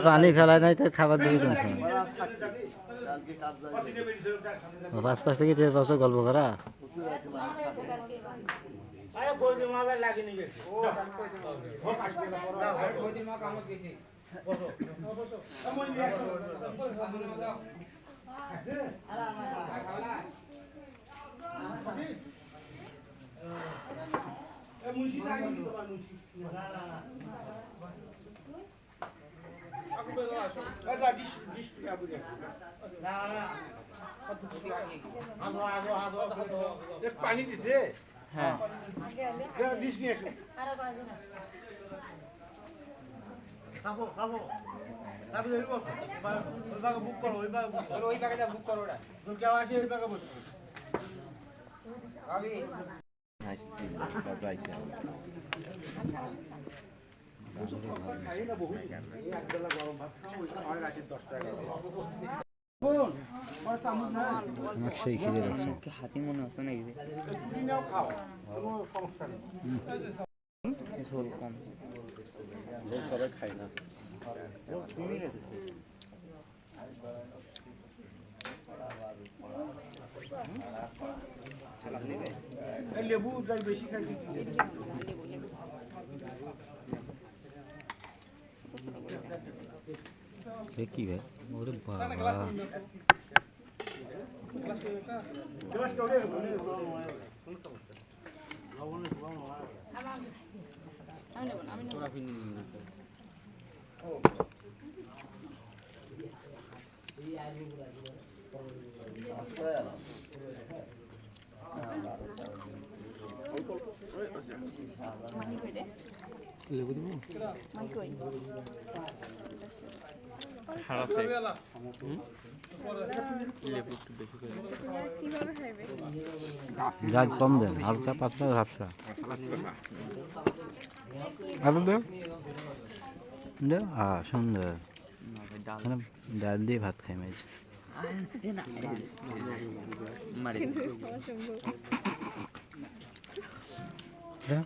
পানি ফেলায় নাই তো খাবার দিবি পাঁচ পাঁচ থেকে দেড় বছর গল্প করা পানি দিছে হ্যাঁ খাবো খাবো বুক করো ওই বাগে বুক করো ওটা তোর কেউ আছে ওই বাগে বসে আমি খাই না বহু এক বেলা গরম ভাত খাও আমার কাছে 10 টাকা সেই খিদে লাগছে হাতি মনে হচ্ছে নাকি খাও কোনো সমস্যা নেই ঝোল কম ঝোল সবাই খাই না লেবু যাই বেশি খাই কি ভাই ওরে বাবা লেবু দিব গাছ কম দেন হালকা পাতলা ঝাপসা আলু দেও দেও সুন্দর ডাল দিয়ে ভাত খাই মাঝে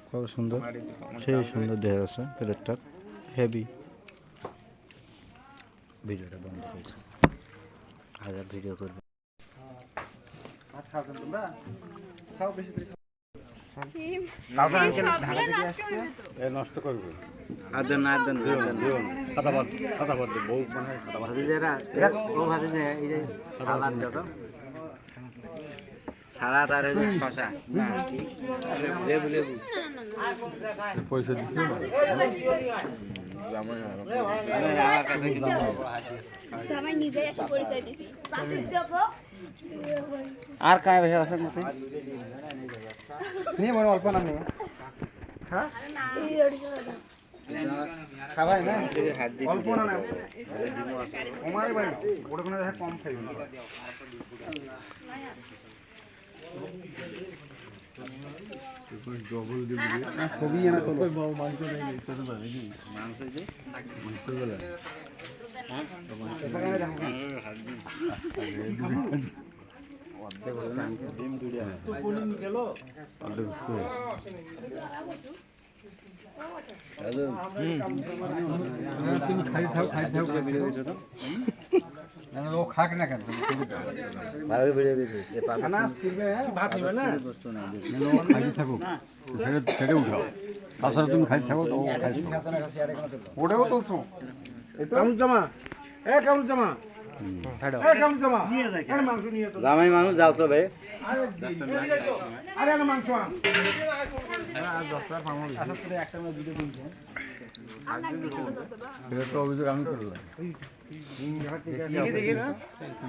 কত সুন্দর সেই সুন্দর দেহ আছে প্লেটটা হেভি ভিডিওটা বন্ধ হয়েছে আগে ভিডিও করবে নষ্ট করবে সারা তার শশা লেবু লেবু পয়সা দিচ্ছে আর কায় ভাই আছে নিয়ে মনে অল্প না নিয়ে হ্যাঁ খাবাই না অল্প না আমার ভাই ওটা কোনো কম খাইবে ডবল দিবি ছবি এনে তো মাংস নেই করতে পারে নাকি মাংস যে মাংস বলে হ্যাঁ অর্ধেক ডিম দুইটা তো কোন গেল অর্ধেক সে হ্যালো তুমি খাই থাও ভিডিও দিছো তো না লোক খাক না কেন ভালো ভিডিও দিছো এ পাতা খানা দিবে ভাত নিবে না বস্তু না খাই থাকো ছেড়ে উঠাও তাছাড়া তুমি খাই থাকো তো খাই ওটাও তুলছো কামরুল জামা কামরুল জামা কামরুল জামা মাংস নিয়ে তো জামাই মানুষ যাও তো ভাই আরে না মাংস আন আর 10 টাকা ফার্ম হবে আচ্ছা তোরে একটা না দুটো দিন এটা তো অভিযোগ আমি করলাম দেখি না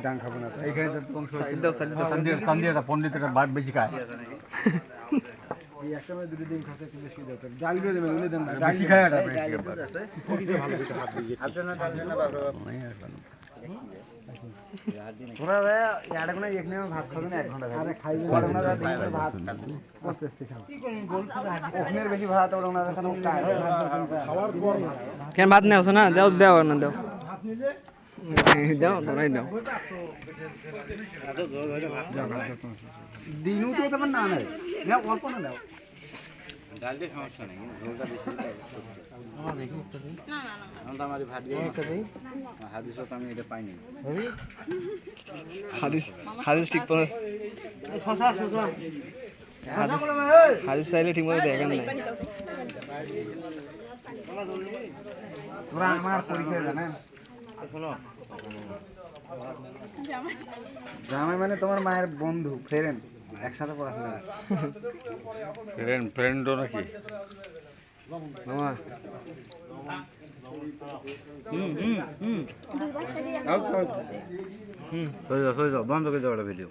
ডাং খাবো না এইখানে তো সন্ধ্যা পণ্ডিতরা বাট বেশি খায় এই একটা না দুটো দিন খাতে একটু বেশি দরকার ডাল দিয়ে দেবেন উনি দেন ডাল বেশি খায় এটা পুরিতে ভালো করে হাত দিয়ে হাত দেন না ডাল দেন না বাবা তোরা ইয়ারে কোনো এখানে ভাত খাবে না 1 ঘন্টা আরে খাইবে ওরা না দিন ভাত করতেছে খাও ওখানের বেশি ভাত ওরা না দেখানো খাওয়ার পর কেন ভাত নেওছ না দাও দাও না দাও দাও তোরাই দাও দিনু তো তেমন না নাই না অল্প না দাও ডাল দিয়ে সমস্যা নেই ঝোলটা বেশি আমাদের ভাত দিয়ে হাদিসও তো আমি এটা পাইনি হাদিস ঠিক করে হাদিস চাইলে ঠিক মতো দেখেন না তোরা আমার পরিচয় জানেন জামাই মানে তোমার মায়ের বন্ধু ফ্রেন্ড একসাথে পড়াশোনা ফ্রেন্ডও নাকি মামা হয়ে যাও বন্ধ করে দাও ভিডিও